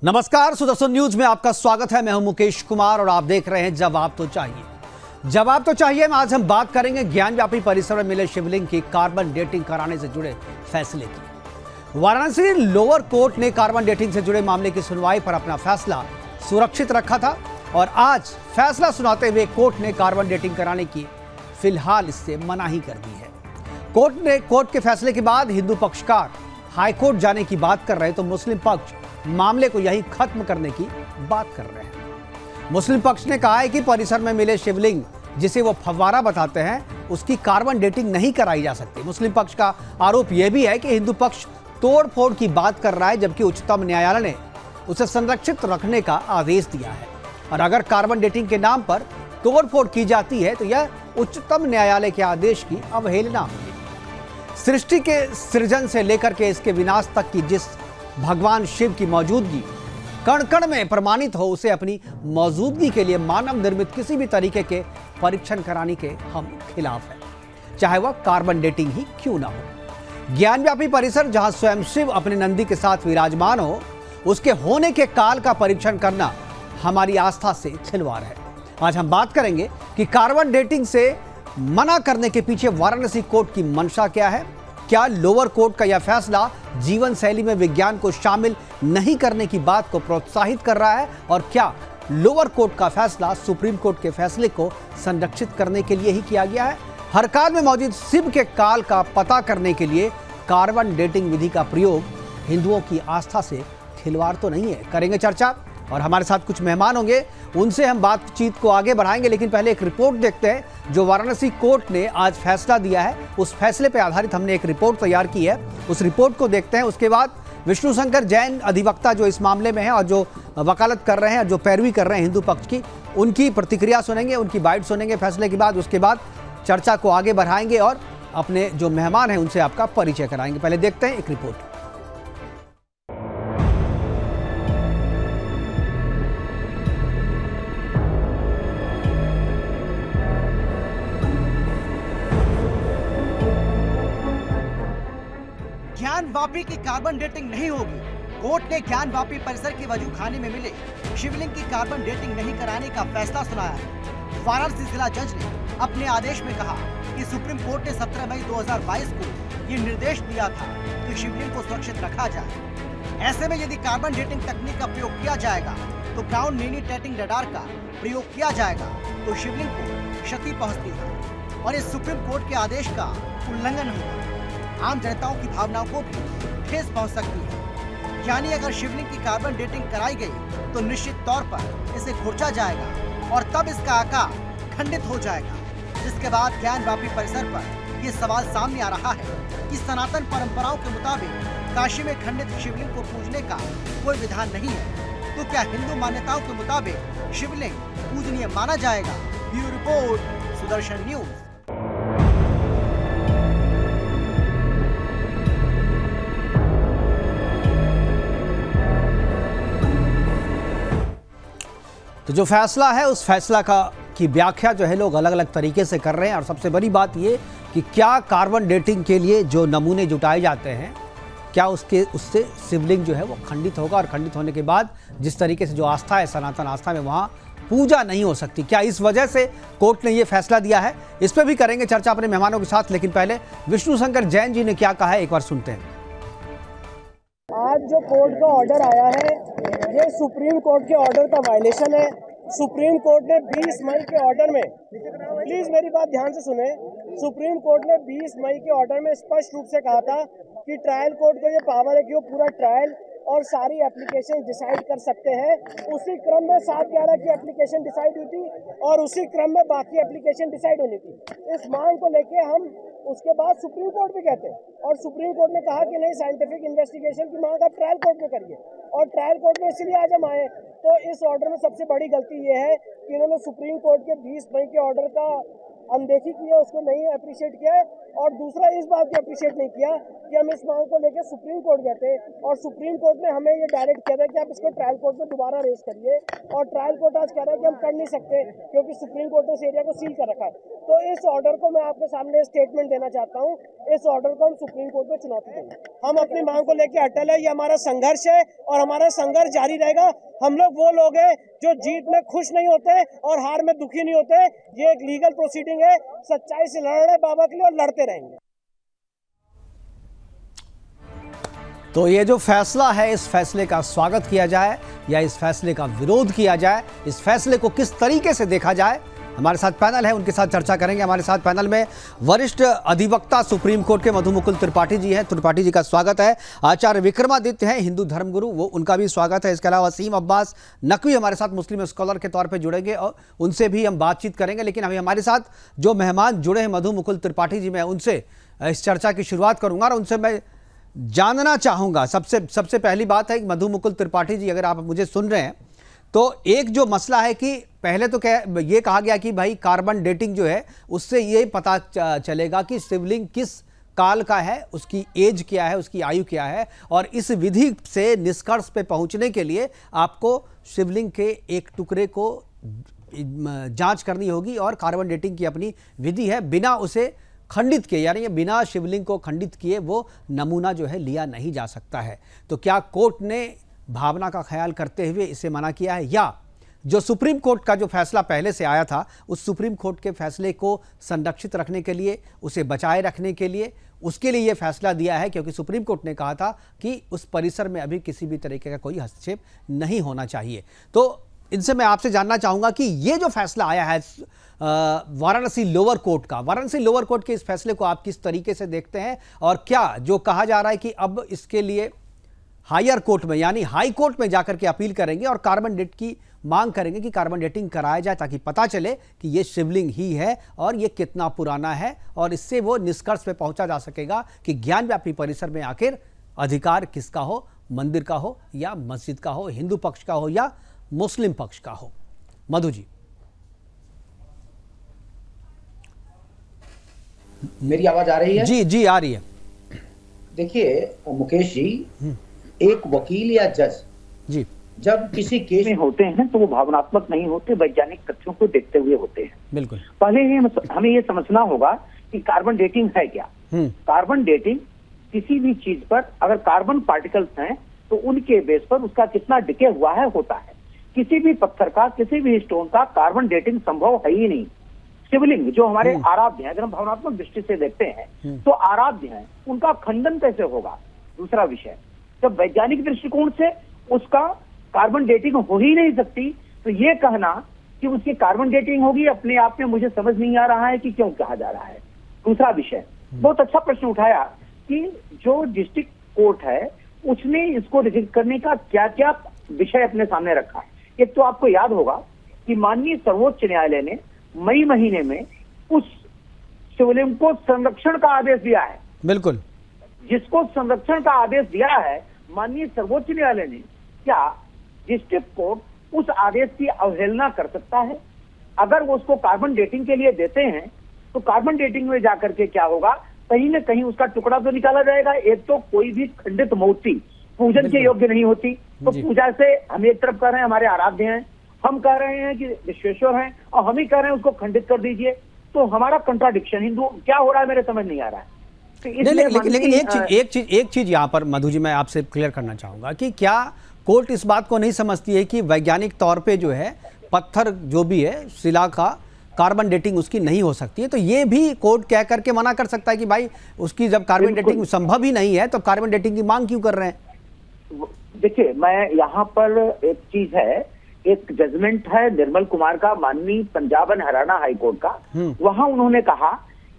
नमस्कार, सुदर्शन न्यूज में आपका स्वागत है। मैं हूं मुकेश कुमार और आप देख रहे हैं जवाब तो चाहिए। जवाब तो चाहिए में आज हम बात करेंगे ज्ञानव्यापी परिसर में मिले शिवलिंग की कार्बन डेटिंग कराने से जुड़े फैसले की। वाराणसी लोअर कोर्ट ने कार्बन डेटिंग से जुड़े मामले की सुनवाई पर अपना फैसला सुरक्षित रखा था और आज फैसला सुनाते हुए कोर्ट ने कार्बन डेटिंग कराने की फिलहाल इससे मनाही कर दी है। कोर्ट के फैसले के बाद हिंदू पक्षकार हाईकोर्ट जाने की बात कर रहे तो मुस्लिम पक्ष मामले को यही खत्म करने की बात कर रहे हैं। मुस्लिम पक्ष ने कहा है कि परिसर में मिले शिवलिंग जिसे वो फव्वारा बताते हैं उसकी कार्बन डेटिंग नहीं कराई जा सकती। मुस्लिम पक्ष का आरोप यह भी है कि हिंदू पक्ष तोड़फोड़ की बात कर रहा है जबकि उच्चतम न्यायालय ने उसे संरक्षित रखने का आदेश दिया है और अगर कार्बन डेटिंग के नाम पर तोड़फोड़ की जाती है तो यह उच्चतम न्यायालय के आदेश की अवहेलना होगी। सृष्टि के सृजन से लेकर के इसके विनाश तक की जिस भगवान शिव की मौजूदगी कण कण में प्रमाणित हो उसे अपनी मौजूदगी के लिए मानव निर्मित किसी भी तरीके के परीक्षण कराने के हम खिलाफ हैं, चाहे वह कार्बन डेटिंग ही क्यों ना हो। ज्ञानव्यापी परिसर जहां स्वयं शिव अपने नंदी के साथ विराजमान हो उसके होने के काल का परीक्षण करना हमारी आस्था से खिलवाड़ है। आज हम बात करेंगे कि कार्बन डेटिंग से मना करने के पीछे वाराणसी कोर्ट की मंशा क्या है। क्या लोअर कोर्ट का यह फैसला जीवन शैली में विज्ञान को शामिल नहीं करने की बात को प्रोत्साहित कर रहा है और क्या लोअर कोर्ट का फैसला सुप्रीम कोर्ट के फैसले को संरक्षित करने के लिए ही किया गया है। हर काल में मौजूद शिव के काल का पता करने के लिए कार्बन डेटिंग विधि का प्रयोग हिंदुओं की आस्था से खिलवाड़ तो नहीं है। करेंगे चर्चा और हमारे साथ कुछ मेहमान होंगे, उनसे हम बातचीत को आगे बढ़ाएंगे। लेकिन पहले एक रिपोर्ट देखते हैं जो वाराणसी कोर्ट ने आज फैसला दिया है। उस फैसले पर आधारित हमने एक रिपोर्ट तैयार की है, उस रिपोर्ट को देखते हैं। उसके बाद विष्णु शंकर जैन अधिवक्ता जो इस मामले में है और जो वकालत कर रहे हैं, जो पैरवी कर रहे हैं हिंदू पक्ष की, उनकी प्रतिक्रिया सुनेंगे, उनकी बाइट सुनेंगे फैसले के बाद। उसके बाद चर्चा को आगे बढ़ाएंगे और अपने जो मेहमान हैं उनसे आपका परिचय कराएंगे। पहले देखते हैं एक रिपोर्ट। ज्ञानवापी की कार्बन डेटिंग नहीं होगी। कोर्ट ने ज्ञानवापी परिसर के वजू खाने में मिले शिवलिंग की कार्बन डेटिंग नहीं कराने का फैसला सुनाया है। वाराणसी जिला जज ने अपने आदेश में कहा कि सुप्रीम कोर्ट ने 17 मई 2022 को ये निर्देश दिया था कि शिवलिंग को सुरक्षित रखा जाए। ऐसे में यदि कार्बन डेटिंग तकनीक का प्रयोग किया जाएगा तो ग्राउंड नीनी रडार का प्रयोग किया जाएगा तो शिवलिंग को क्षति पहुँचती है और इस सुप्रीम कोर्ट के आदेश का उल्लंघन होगा। आम जनताओं की भावनाओं को भी ठेस पहुंच सकती है। यानी अगर शिवलिंग की कार्बन डेटिंग कराई गई तो निश्चित तौर पर इसे खोचा जाएगा और तब इसका आकार खंडित हो जाएगा। जिसके बाद ज्ञानव्यापी परिसर पर ये सवाल सामने आ रहा है कि सनातन परंपराओं के मुताबिक काशी में खंडित शिवलिंग को पूजने का कोई विधान नहीं है, तो क्या हिंदू मान्यताओं के मुताबिक शिवलिंग पूजनीय माना जाएगा? Bureau report, Sudarshan news. तो जो फैसला है उस फैसला की व्याख्या जो है लोग अलग अलग तरीके से कर रहे हैं और सबसे बड़ी बात ये कि क्या कार्बन डेटिंग के लिए जो नमूने जुटाए जाते हैं क्या उससे शिवलिंग जो है वो खंडित होगा और खंडित होने के बाद जिस तरीके से जो आस्था है सनातन आस्था में वहाँ पूजा नहीं हो सकती। क्या इस वजह से कोर्ट ने ये फैसला दिया है? इस पर भी करेंगे चर्चा अपने मेहमानों के साथ। लेकिन पहले विष्णु शंकर जैन जी ने क्या कहा है एक बार सुनते हैं। आज जो कोर्ट का ऑर्डर आया है ये सुप्रीम कोर्ट के ऑर्डर का वायलेशन है। सुप्रीम कोर्ट ने 20 मई के ऑर्डर में, प्लीज मेरी बात ध्यान से सुने, सुप्रीम कोर्ट ने 20 मई के ऑर्डर में स्पष्ट रूप से कहा था कि ट्रायल कोर्ट को ये पावर है कि वो पूरा ट्रायल और सारी एप्लीकेशन डिसाइड कर सकते हैं। उसी क्रम में 7/11 की एप्लीकेशन डिसाइड हुई थी और उसी क्रम में बाकी एप्लीकेशन डिसाइड होनी थी। इस मांग को लेके हम उसके बाद सुप्रीम कोर्ट भी कहते हैं और सुप्रीम कोर्ट ने कहा कि नहीं, साइंटिफिक इन्वेस्टिगेशन की मांग आप ट्रायल कोर्ट में करिए और ट्रायल कोर्ट में इसलिए आज हम आए। तो इस ऑर्डर में सबसे बड़ी गलती ये है कि इन्होंने सुप्रीम कोर्ट के 20 मई के ऑर्डर का अनदेखी की है, उसको नहीं अप्रिशिएट किया है। और दूसरा इस बात को अप्रिशिएट नहीं किया कि हम इस मांग को लेकर सुप्रीम कोर्ट गए थे और सुप्रीम कोर्ट ने हमें ये डायरेक्ट किया था कि आप इसको ट्रायल कोर्ट में दोबारा रेज करिए, और ट्रायल कोर्ट आज कह रहा है कि हम कर नहीं सकते क्योंकि सुप्रीम कोर्ट ने इस एरिया को सील कर रखा है। तो इस ऑर्डर को मैं आपके सामने स्टेटमेंट देना चाहता हूँ, इस ऑर्डर को हम सुप्रीम कोर्ट में चुनौती देंगे। हम अपनी मांग को लेकर अटल है, ये हमारा संघर्ष है और हमारा संघर्ष जारी रहेगा। हम लोग वो लोग हैं जो जीत में खुश नहीं होते और हार में दुखी नहीं होते। ये एक लीगल प्रोसीडिंग है, सच्चाई से लड़ रहे हैं बाबा के लिए और लड़ते रहेंगे। तो ये जो फैसला है, इस फैसले का स्वागत किया जाए या इस फैसले का विरोध किया जाए, इस फैसले को किस तरीके से देखा जाए, हमारे साथ पैनल है, उनके साथ चर्चा करेंगे। हमारे साथ पैनल में वरिष्ठ अधिवक्ता सुप्रीम कोर्ट के मधु मुकुल त्रिपाठी जी हैं। त्रिपाठी जी का स्वागत है। आचार्य विक्रमादित्य हैं, हिंदू धर्मगुरु, वो उनका भी स्वागत है। इसके अलावा वसीम अब्बास नकवी हमारे साथ मुस्लिम स्कॉलर के तौर पर जुड़ेंगे और उनसे भी हम बातचीत करेंगे। लेकिन अभी हमारे साथ जो मेहमान जुड़े हैं मधु मुकुल त्रिपाठी जी, मैं उनसे इस चर्चा की शुरुआत करूंगा और उनसे मैं जानना चाहूंगा। सबसे पहली बात है कि मधु मुकुल त्रिपाठी जी, अगर आप मुझे सुन रहे हैं तो एक जो मसला है कि पहले तो ये कहा गया कि भाई कार्बन डेटिंग जो है उससे ये पता चलेगा कि शिवलिंग किस काल का है, उसकी एज क्या है, उसकी आयु क्या है, और इस विधि से निष्कर्ष पे पहुंचने के लिए आपको शिवलिंग के एक टुकड़े को जांच करनी होगी और कार्बन डेटिंग की अपनी विधि है। बिना उसे खंडित किए, यानी बिना शिवलिंग को खंडित किए वो नमूना जो है लिया नहीं जा सकता है। तो क्या कोर्ट ने भावना का ख्याल करते हुए इसे मना किया है, या जो सुप्रीम कोर्ट का जो फैसला पहले से आया था उस सुप्रीम कोर्ट के फैसले को संरक्षित रखने के लिए, उसे बचाए रखने के लिए, उसके लिए यह फैसला दिया है? क्योंकि सुप्रीम कोर्ट ने कहा था कि उस परिसर में अभी किसी भी तरीके का कोई हस्तक्षेप नहीं होना चाहिए। तो इनसे मैं आपसे जानना चाहूंगा कि ये जो फैसला आया है वाराणसी लोअर कोर्ट का, वाराणसी लोअर कोर्ट के इस फैसले को आप किस तरीके से देखते हैं, और क्या जो कहा जा रहा है कि अब इसके लिए हायर कोर्ट में यानी हाई कोर्ट में जाकर के अपील करेंगे और कार्बन डेट की मांग करेंगे कि कार्बन डेटिंग कराया जाए ताकि पता चले कि ये शिवलिंग ही है और ये कितना पुराना है, और इससे वो निष्कर्ष पे पहुंचा जा सकेगा कि ज्ञानव्यापी परिसर में आखिर अधिकार किसका हो, मंदिर का हो या मस्जिद का हो, हिंदू पक्ष का हो या मुस्लिम पक्ष का हो। मधु जी, मेरी आवाज आ रही है? जी जी आ रही है। देखिए मुकेश जी, एक वकील या जज जी जब किसी केस में होते हैं तो वो भावनात्मक नहीं होते, वैज्ञानिक तथ्यों को देखते हुए होते हैं। बिल्कुल। पहले हमें ये समझना होगा कि कार्बन डेटिंग है क्या। कार्बन डेटिंग किसी भी चीज पर अगर कार्बन पार्टिकल्स हैं तो उनके बेस पर उसका कितना डिके हुआ है होता है। किसी भी पत्थर का, किसी भी स्टोन का कार्बन डेटिंग संभव है ही नहीं। शिवलिंग जो हमारे आराध्य हैं, अगर हम भावनात्मक दृष्टि से देखते हैं तो आराध्य हैं, उनका खंडन कैसे होगा? दूसरा विषय, जब वैज्ञानिक दृष्टिकोण से उसका कार्बन डेटिंग हो ही नहीं सकती, तो ये कहना कि उसकी कार्बन डेटिंग होगी अपने आप में मुझे समझ नहीं आ रहा है कि क्यों कहा जा रहा है। दूसरा विषय, बहुत अच्छा प्रश्न उठाया कि जो डिस्ट्रिक्ट कोर्ट है उसने इसको रिजेक्ट करने का क्या क्या विषय अपने सामने रखा है। एक तो आपको याद होगा कि माननीय सर्वोच्च न्यायालय ने मई महीने में उस शिवलिंग को संरक्षण का आदेश दिया है। बिल्कुल। जिसको संरक्षण का आदेश दिया है माननीय सर्वोच्च न्यायालय ने, क्या डिस्ट्रिक्ट कोर्ट उस आदेश की अवहेलना कर सकता है? अगर वो उसको कार्बन डेटिंग के लिए देते हैं तो कार्बन डेटिंग में जाकर के क्या होगा, कहीं न कहीं उसका टुकड़ा तो निकाला जाएगा। एक तो कोई भी खंडित मूर्ति पूजन के योग्य नहीं होती, तो पूजा से हम एक तरफ कह रहे हैं हमारे आराध्य हैं, हम कह रहे हैं कि विश्वेश्वर हैं, और हम ही कह रहे हैं उसको खंडित कर दीजिए, तो हमारा कंट्राडिक्शन हिंदू क्या हो रहा है मेरे समझ नहीं आ रहा है। लेकिन एक चीज यहाँ पर मधु जी मैं आपसे क्लियर करना चाहूंगा कि क्या कोर्ट इस बात को नहीं समझती है कि वैज्ञानिक तौर पे जो है पत्थर जो भी है, शिला का कार्बन डेटिंग उसकी नहीं हो सकती है? तो ये भी कोर्ट कह करके मना कर सकता है कि भाई उसकी जब कार्बन डेटिंग संभव ही नहीं है तो कार्बन डेटिंग की मांग क्यों कर रहे हैं? देखिए, मैं यहाँ पर एक चीज है, एक जजमेंट है निर्मल कुमार का माननीय Punjab and Haryana high court का। वहां उन्होंने कहा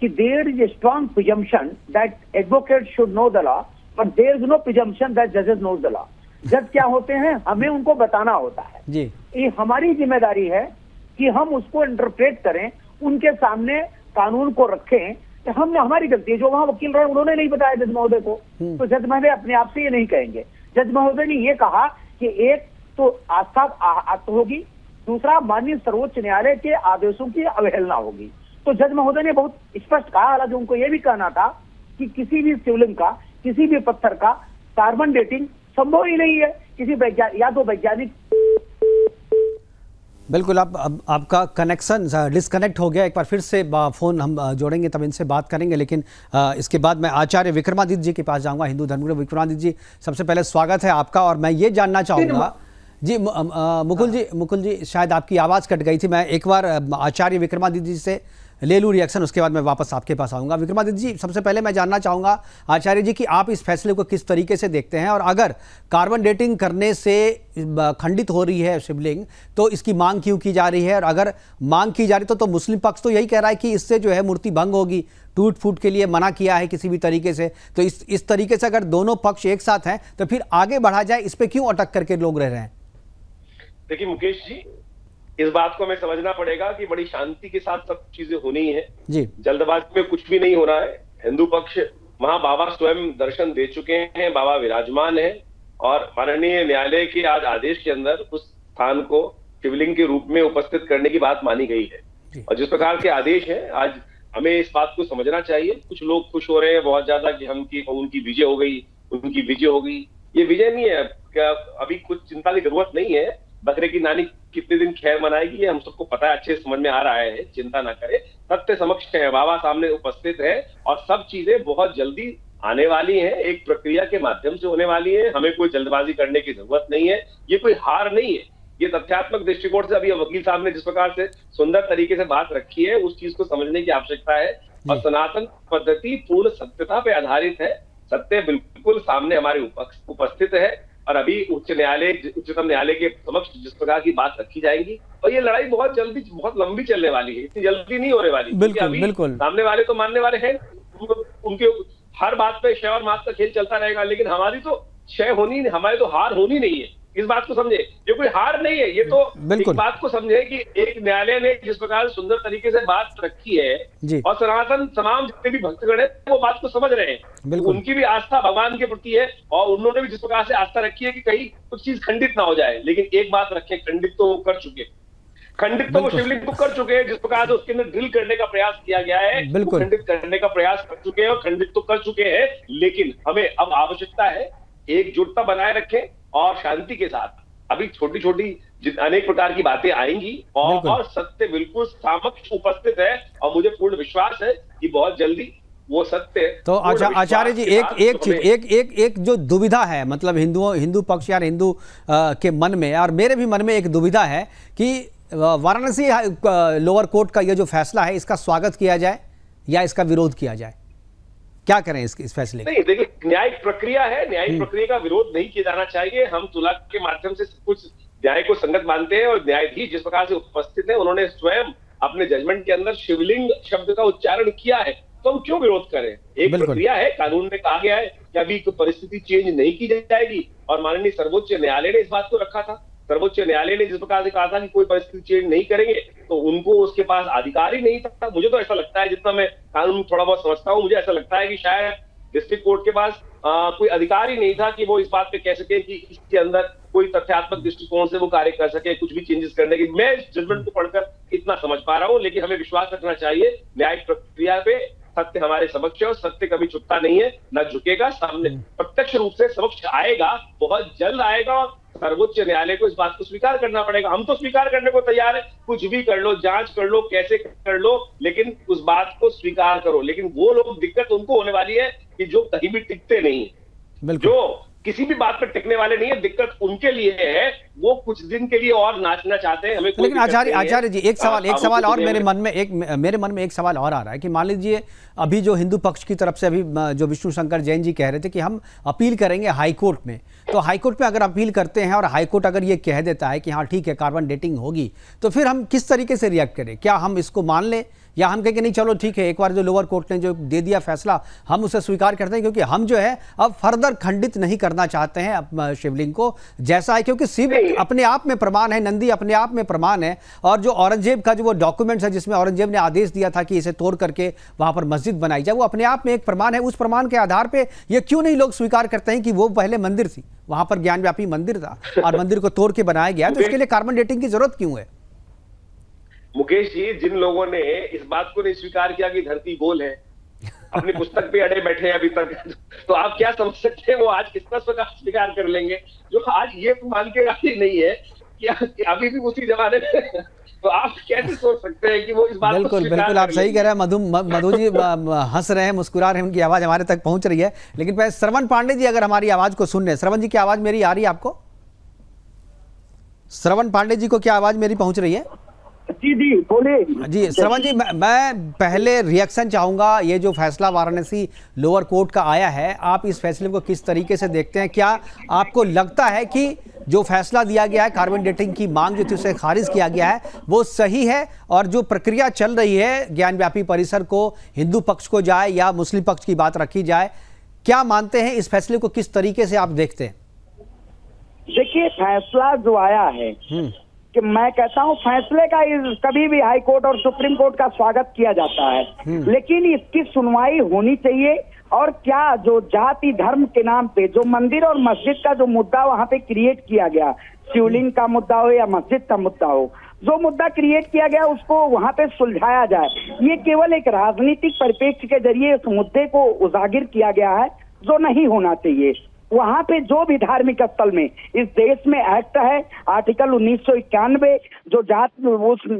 कि there is a strong presumption that advocate should know the law but there is no presumption that जजेस नोज द लॉ। जज क्या होते हैं, हमें उनको बताना होता है जी। ये हमारी जिम्मेदारी है कि हम उसको इंटरप्रेट करें, उनके सामने कानून को रखें। हमने हमारी गलती है, जो वहां वकील रहे उन्होंने नहीं बताया जज महोदय को, तो जज महोदय अपने आप से ये नहीं कहेंगे। जज महोदय ने ये कहा कि एक तो आस्था होगी, दूसरा माननीय सर्वोच्च न्यायालय के आदेशों की अवहेलना होगी। तो जज महोदय ने बहुत स्पष्ट कहा, हालांकि उनको ये भी कहना था कि किसी भी शिवलिंग का, किसी भी पत्थर का कार्बन डेटिंग संभव ही नहीं है। किसी या तो वैज्ञानिक। बिल्कुल, आपका कनेक्शन डिस्कनेक्ट हो गया। एक बार फिर से फ़ोन हम जोड़ेंगे, तब इनसे बात करेंगे। लेकिन इसके बाद मैं आचार्य विक्रमादित्य जी के पास जाऊंगा, हिंदू धर्मगुरु विक्रमादित्य जी, सबसे पहले स्वागत है आपका। और मैं ये जानना चाहूँगा जी, मुकुल जी शायद आपकी आवाज़ कट गई थी। मैं एक बार आचार्य विक्रमादित्य जी से ले लूँ रिएक्शन, उसके बाद मैं वापस आपके पास आऊँगा। विक्रमादित्य जी, सबसे पहले मैं जानना चाहूँगा आचार्य जी कि आप इस फैसले को किस तरीके से देखते हैं, और अगर कार्बन डेटिंग करने से खंडित हो रही है शिवलिंग तो इसकी मांग क्यों की जा रही है? और अगर मांग की जा रही तो मुस्लिम पक्ष तो यही कह रहा है कि इससे जो है मूर्ति भंग होगी, टूट फूट के लिए मना किया है किसी भी तरीके से। तो इस तरीके से अगर दोनों पक्ष एक साथ हैं तो फिर आगे बढ़ा जाए, इस पर क्यों अटक करके लोग रह रहे हैं? देखिए मुकेश जी, इस बात को हमें समझना पड़ेगा कि बड़ी शांति के साथ सब चीजें होनी है जी। जल्दबाजी में कुछ भी नहीं हो रहा है। हिंदू पक्ष, वहां बाबा स्वयं दर्शन दे चुके हैं, बाबा विराजमान है, और माननीय न्यायालय के आज आदेश के अंदर उस स्थान को शिवलिंग के रूप में उपस्थित करने की बात मानी गई है। और जिस प्रकार के आदेश है, आज हमें इस बात को समझना चाहिए। कुछ लोग खुश हो रहे हैं बहुत ज्यादा कि उनकी विजय हो गई, उनकी विजय हो गई। ये विजय नहीं है, क्या अभी कुछ चिंता की जरूरत नहीं है। बकरे की नानी कितने दिन खैर मनाएगी ये हम सबको पता है, अच्छे समझ में आ रहा है, चिंता ना करें। सत्य समक्ष है, बाबा सामने उपस्थित है, और सब चीजें बहुत जल्दी आने वाली हैं, एक प्रक्रिया के माध्यम से होने वाली है। हमें कोई जल्दबाजी करने की जरूरत नहीं है, ये कोई हार नहीं है। ये तथ्यात्मक दृष्टिकोण से अभी वकील साहब ने जिस प्रकार से सुंदर तरीके से बात रखी है, उस चीज को समझने की आवश्यकता है। और सनातन पद्धति पूर्ण सत्यता पे आधारित है, सत्य बिल्कुल सामने हमारे उपस्थित है। और अभी उच्चतम न्यायालय के समक्ष जिस प्रकार की बात रखी जाएगी, और ये लड़ाई बहुत लंबी चलने वाली है, इतनी जल्दी नहीं होने वाली। बिल्कुल। सामने वाले तो मानने वाले हैं, उनके हर बात पे शय और मात का खेल चलता रहेगा, लेकिन हमारी तो क्षय होनी, हमारी तो हार होनी नहीं है। इस बात को समझे, ये कोई हार नहीं है। ये तो इस बात को समझे कि एक न्यायालय ने जिस प्रकार सुंदर तरीके से बात रखी है, और सनातन तमाम जितने भी भक्तगण है वो बात को समझ रहे हैं, उनकी भी आस्था भगवान के प्रति है, और उन्होंने भी जिस प्रकार से आस्था रखी है कि कहीं कुछ चीज खंडित ना हो जाए। लेकिन एक बात रखें, खंडित तो वो कर चुके, खंडित तो वो शिवलिंग को कर चुके हैं। जिस प्रकार से उसके अंदर ड्रिल करने का प्रयास किया गया है, खंडित करने का प्रयास कर चुके हैं और खंडित तो कर चुके हैं। लेकिन हमें अब आवश्यकता है एकजुटता बनाए रखें और शांति के साथ। अभी छोटी छोटी अनेक प्रकार की बातें आएंगी, और सत्य बिल्कुल समक्ष उपस्थित है, और मुझे पूर्ण विश्वास है कि बहुत जल्दी वो सत्य। तो आचार्य जी, एक चीज, एक जो दुविधा है, मतलब हिंदू पक्ष या हिंदू के मन में, और मेरे भी मन में एक दुविधा है कि वाराणसी लोअर कोर्ट का ये जो फैसला है, इसका स्वागत किया जाए या इसका विरोध किया जाए? क्या करें इस फैसले? नहीं, देखिए, न्यायिक प्रक्रिया है, न्यायिक प्रक्रिया का विरोध नहीं किया जाना चाहिए। हम तुला के माध्यम से कुछ न्याय को संगत मानते हैं, और न्यायाधीश जिस प्रकार से उपस्थित है, उन्होंने स्वयं अपने जजमेंट के अंदर शिवलिंग शब्द का उच्चारण किया है, तो हम क्यों विरोध करें? एक प्रक्रिया है, कानून में कहा गया है कि अभी परिस्थिति चेंज नहीं की जाएगी, और माननीय सर्वोच्च न्यायालय ने इस बात को रखा था। सर्वोच्च न्यायालय ने जिस प्रकार से कहा था कि कोई परिस्थिति चेंज नहीं करेंगे, तो उनको उसके पास अधिकार ही नहीं था। मुझे तो ऐसा लगता है, जितना मैं कानून थोड़ा बहुत समझता हूँ, मुझे ऐसा लगता है कि शायद डिस्ट्रिक्ट कोर्ट के पास कोई अधिकार ही नहीं था कि वो इस बात पे कह सके कि इसके अंदर कोई तथ्यात्मक दृष्टिकोण से वो कार्य कर सके, कुछ भी चेंजेस करने की। मैं इस जजमेंट को पढ़कर इतना समझ पा रहा हूँ, लेकिन हमें विश्वास रखना चाहिए न्यायिक प्रक्रिया पे। सत्य हमारे समक्ष है, और सत्य कभी झुकता नहीं है, न झुकेगा, सामने प्रत्यक्ष रूप से समक्ष आएगा, बहुत जल्द आएगा। और सर्वोच्च न्यायालय को इस बात को स्वीकार करना पड़ेगा। हम तो स्वीकार करने को तैयार है, कुछ भी कर लो, जांच कर लो, कैसे कर लो, लेकिन उस बात को स्वीकार करो। लेकिन वो लोग, दिक्कत उनको होने वाली है कि जो कहीं भी टिकते नहीं, जो किसी भी बात पर टिकने वाले नहीं है, दिक्कत उनके लिए है। वो कुछ दिन के लिए और नाचना चाहते हैं, हमें। लेकिन आचार्य जी, एक सवाल और मेरे मन में एक सवाल और आ रहा है कि मान लीजिए अभी जो हिंदू पक्ष की तरफ से अभी जो विष्णु शंकर जैन जी कह रहे थे कि हम अपील करेंगे हाईकोर्ट में, तो हाईकोर्ट में अगर अपील करते हैं और हाईकोर्ट अगर ये कह देता है कि हाँ ठीक है कार्बन डेटिंग होगी, तो फिर हम किस तरीके से रिएक्ट करें? क्या हम इसको मान लें, या हम कहें कि नहीं चलो ठीक है, एक बार जो लोअर कोर्ट ने जो दे दिया फैसला हम उसे स्वीकार करते हैं, क्योंकि हम जो है अब फर्दर खंडित नहीं करना चाहते हैं शिवलिंग को जैसा है, क्योंकि शिव अपने आप में प्रमाण है, नंदी अपने आप में प्रमाण है। और जो औरंगजेब का जो वो डॉक्यूमेंट्स है जिसमें औरंगजेब ने आदेश दिया था कि इसे तोड़ करके वहां पर मस्जिद बनाई जाए, वो अपने आप में एक प्रमाण है। उस प्रमाण के आधार पर ये क्यों नहीं लोग स्वीकार करते हैं कि वो पहले मंदिर थी, वहां पर ज्ञानव्यापी मंदिर था और मंदिर को तोड़ के बनाया गया, तो इसके लिए कार्बन डेटिंग की जरूरत क्यों है? मुकेश जी, जिन लोगों ने इस बात को नहीं स्वीकार किया कि धरती गोल है, अपनी पुस्तक पे अड़े बैठे हैं अभी तक, तो आप क्या समझ सकते हैं वो आज कितना स्वीकार कर लेंगे, जो आज ये मान के राजी नहीं है कि अभी भी उसी जमाने में। तो आप कैसे सोच सकते हैं कि वो इस बात को बिल्कुल स्वीकार बिल्कुल, आप कर सही लेंगे? कह रहे हैं। मधु जी हंस रहे हैं, मुस्कुरा रहे हैं, उनकी आवाज हमारे तक पहुंच रही है। लेकिन पहले श्रवण पांडे जी अगर हमारी आवाज को सुन रहे हैं, श्रवण जी की आवाज मेरी आ रही है आपको? श्रवण पांडे जी को क्या आवाज मेरी पहुंच रही है? जी जी बोलिए जी श्रवण जी, मैं पहले रिएक्शन चाहूंगा। ये जो फैसला वाराणसी लोअर कोर्ट का आया है, आप इस फैसले को किस तरीके से देखते हैं? क्या आपको लगता है कि जो फैसला दिया गया है, कार्बन डेटिंग की मांग जो थी उसे खारिज किया गया है, वो सही है? और जो प्रक्रिया चल रही है ज्ञानव्यापी परिसर को, हिंदू पक्ष को जाए या मुस्लिम पक्ष की बात रखी जाए, क्या मानते हैं? इस फैसले को किस तरीके से आप देखते हैं? देखिए, फैसला जो आया है कि मैं कहता हूं फैसले का कभी भी हाई कोर्ट और सुप्रीम कोर्ट का स्वागत किया जाता है, लेकिन इसकी सुनवाई होनी चाहिए। और क्या जो जाति धर्म के नाम पे जो मंदिर और मस्जिद का जो मुद्दा वहां पे क्रिएट किया गया, शिवलिंग का मुद्दा हो या मस्जिद का मुद्दा हो, जो मुद्दा क्रिएट किया गया उसको वहां पे सुलझाया जाए। ये केवल एक राजनीतिक परिप्रेक्ष्य के जरिए इस मुद्दे को उजागर किया गया है, जो नहीं होना चाहिए। वहां पे जो भी धार्मिक स्थल में इस देश में एक्ट है, आर्टिकल 1991, जो जात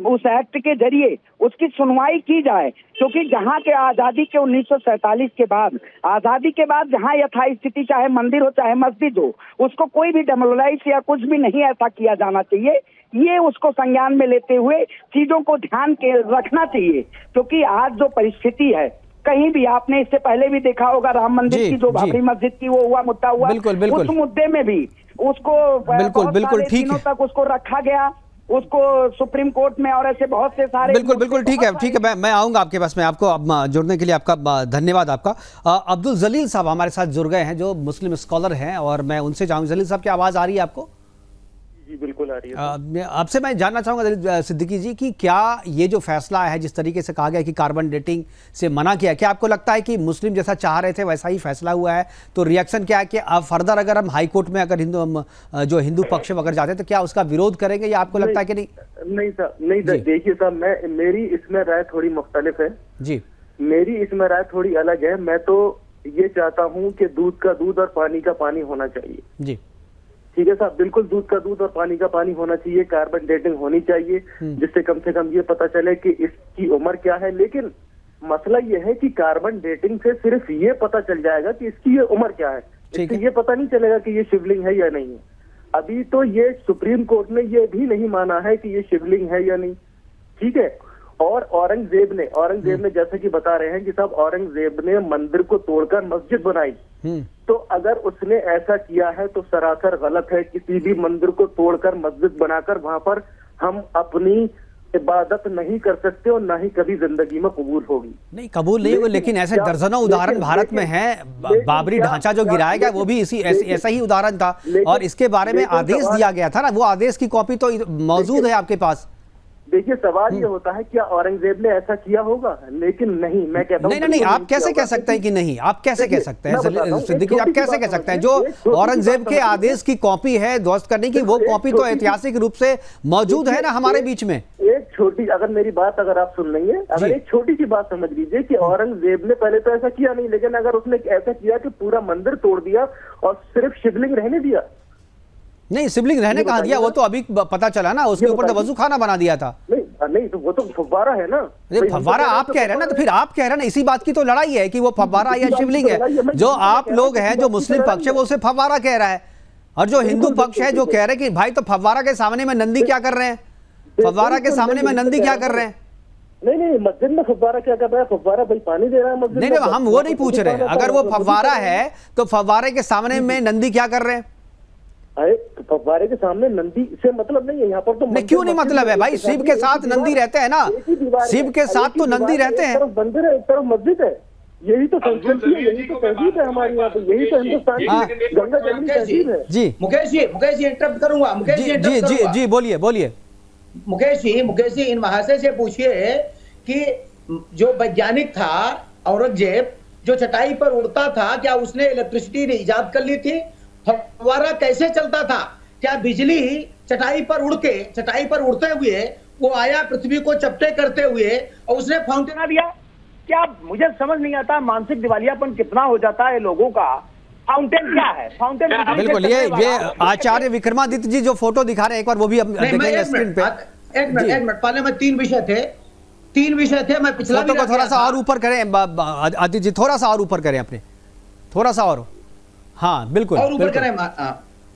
उस एक्ट के जरिए उसकी सुनवाई की जाए। क्योंकि जहां के आजादी के 1947 के बाद, आजादी के बाद जहां यथास्थिति चाहे मंदिर हो चाहे मस्जिद हो, उसको कोई भी डेमोलाइज या कुछ भी नहीं ऐसा किया जाना चाहिए। ये उसको संज्ञान में लेते हुए चीजों को ध्यान के रखना चाहिए। क्योंकि आज जो परिस्थिति है, कहीं भी आपने इससे पहले भी देखा होगा, राम मंदिर की जो बाबरी मस्जिद की वो हुआ मुद्दा हुआ, बिल्कुल उस मुद्दे में भी उसको बिल्कुल ठीक है, तक उसको रखा गया, उसको सुप्रीम कोर्ट में और ऐसे बहुत से सारे। बिल्कुल ठीक है, मैं आऊंगा आपके पास में। आपको अब जुड़ने के लिए आपका धन्यवाद। आपका अब्दुल जलील साहब हमारे साथ जुड़ गए हैं, जो मुस्लिम स्कॉलर हैं, और मैं उनसे चाहूंगा, जलील साहब की आवाज आ रही है आपको? जी बिल्कुल आ रही है। आपसे मैं जानना चाहूंगा सिद्दीकी जी कि क्या ये जो फैसला है, जिस तरीके से कहा गया कि कार्बन डेटिंग से मना किया, क्या आपको लगता है कि मुस्लिम जैसा चाह रहे थे वैसा ही फैसला हुआ है? तो रिएक्शन क्या है कि अब फर्दर अगर हम हाई कोर्ट में अगर हिंदू पक्ष अगर जाते हैं तो क्या उसका विरोध करेंगे, या आपको लगता है कि नहीं? नहीं सर, नहीं देखिए साहब, मेरी इसमें राय थोड़ी मुख्तलिफ है जी। मेरी इसमें राय थोड़ी अलग है। मैं तो ये चाहता हूँ कि दूध का दूध और पानी का पानी होना चाहिए जी। ठीक है साहब, बिल्कुल दूध का दूध और पानी का पानी होना चाहिए। कार्बन डेटिंग होनी चाहिए, जिससे कम से कम ये पता चले कि इसकी उम्र क्या है। लेकिन मसला ये है कि कार्बन डेटिंग से सिर्फ ये पता चल जाएगा कि इसकी ये उम्र क्या है, इससे ये पता नहीं चलेगा कि ये शिवलिंग है या नहीं है। अभी तो ये सुप्रीम कोर्ट ने ये भी नहीं माना है कि ये शिवलिंग है या नहीं, ठीक है। और औरंगजेब ने जैसा कि बता रहे हैं कि साहब, औरंगजेब ने मंदिर को तोड़कर मस्जिद बनाई। तो अगर उसने ऐसा किया है तो सरासर गलत है। किसी भी मंदिर को तोड़कर मस्जिद बनाकर वहां पर हम अपनी इबादत नहीं कर सकते, और ना ही कभी जिंदगी में कबूल होगी। नहीं, कबूल नहीं होगी, लेकिन ऐसे दर्जनों उदाहरण भारत में हैं। बाबरी ढांचा जो गिराया गया वो भी ऐसा ही उदाहरण था, और इसके बारे में आदेश दिया गया था ना, वो आदेश की कॉपी तो मौजूद है आपके पास। देखिए, सवाल ये होता है क्या औरंगजेब ने ऐसा किया होगा? लेकिन नहीं, मैं कहता हूं नहीं, आप कैसे कह सकते हैं कि नहीं? आप कैसे कह सकते हैं सिद्दीकी, आप कैसे कह सकते हैं? जो औरंगजेब के आदेश की कॉपी है ध्वस्त करने की, वो कॉपी तो ऐतिहासिक रूप से मौजूद है ना हमारे बीच में। एक छोटी, अगर मेरी बात अगर आप सुन लेंगे, अगर एक छोटी सी बात समझ लीजिए कि औरंगजेब ने पहले तो ऐसा किया नहीं, लेकिन अगर उसने ऐसा किया कि पूरा मंदिर तोड़ दिया और सिर्फ शिवलिंग रहने दिया। नहीं, शिवलिंग रहने कहा दिया, वो तो अभी पता चला ना, उसके ऊपर तो वजू खाना बना दिया था। नहीं, तो वो तो फव्वारा है ना। फव्वारा आप कह रहे हैं ना, तो फिर आप कह रहे हैं ना, इसी बात की तो लड़ाई है कि वो फव्वारा या शिवलिंग है। जो आप लोग हैं, जो मुस्लिम पक्ष है, वो उसे फव्वारा कह रहा है, और जो हिंदू पक्ष है जो कह रहे हैं कि भाई तो फव्वारा के सामने में नंदी क्या कर रहे हैं, फव्वारा के सामने में नंदी क्या कर रहे हैं? नहीं, मस्जिद में फव्वारा क्या कर रहा है? फव्वारा भाई पानी दे रहा है मस्जिद। नहीं, हम वो नहीं पूछ रहे। अगर वो फव्वारा है तो फव्वारे के सामने में नंदी क्या कर रहे हैं? फव्वारे के सामने नंदी से मतलब नहीं है यहाँ पर। तो नहीं, क्यों नहीं मतलब है भाई? शिव के साथ नंदी रहते हैं ना, शिव के साथ तो नंदी रहते हैं। एक तरफ मंदिर है, एक तरफ मस्जिद है। यही तो संस्कृति है, यही तो तहजीब है हमारे यहाँ पे, यही तो हिंदुस्तान की गंगा जमनी तहजीब है जी। मुकेश जी इंटरप्ट करूंगा। मुकेश जी बोलिए। मुकेश जी इन महाशय से पूछिए कि जो वैज्ञानिक था औरंगजेब, जो चटाई पर उड़ता था, क्या उसने इलेक्ट्रिसिटी इजाद कर ली थी? फव्वारा कैसे चलता था? क्या बिजली चटाई पर उड़ते हुए वो आया पृथ्वी को चपटे करते हुए और उसने फाउंटेन बना दिया। क्या मुझे समझ नहीं आता, मानसिक दिवालियापन कितना हो जाता है लोगों का। फाउंटेन क्या है? फाउंटेन बिल्कुल, ये आचार्य विक्रमादित्य जी जो फोटो दिखा रहे हैं, एक बार वो भी हम देखेंगे स्क्रीन पे। एक मिनट पहले मैं तीन विषय थे, मैं पिछला फोटो को थोड़ा सा और ऊपर करें आदित्य जी, थोड़ा सा और ऊपर करें अपने, थोड़ा सा और, हाँ बिल्कुल और ऊपर करें।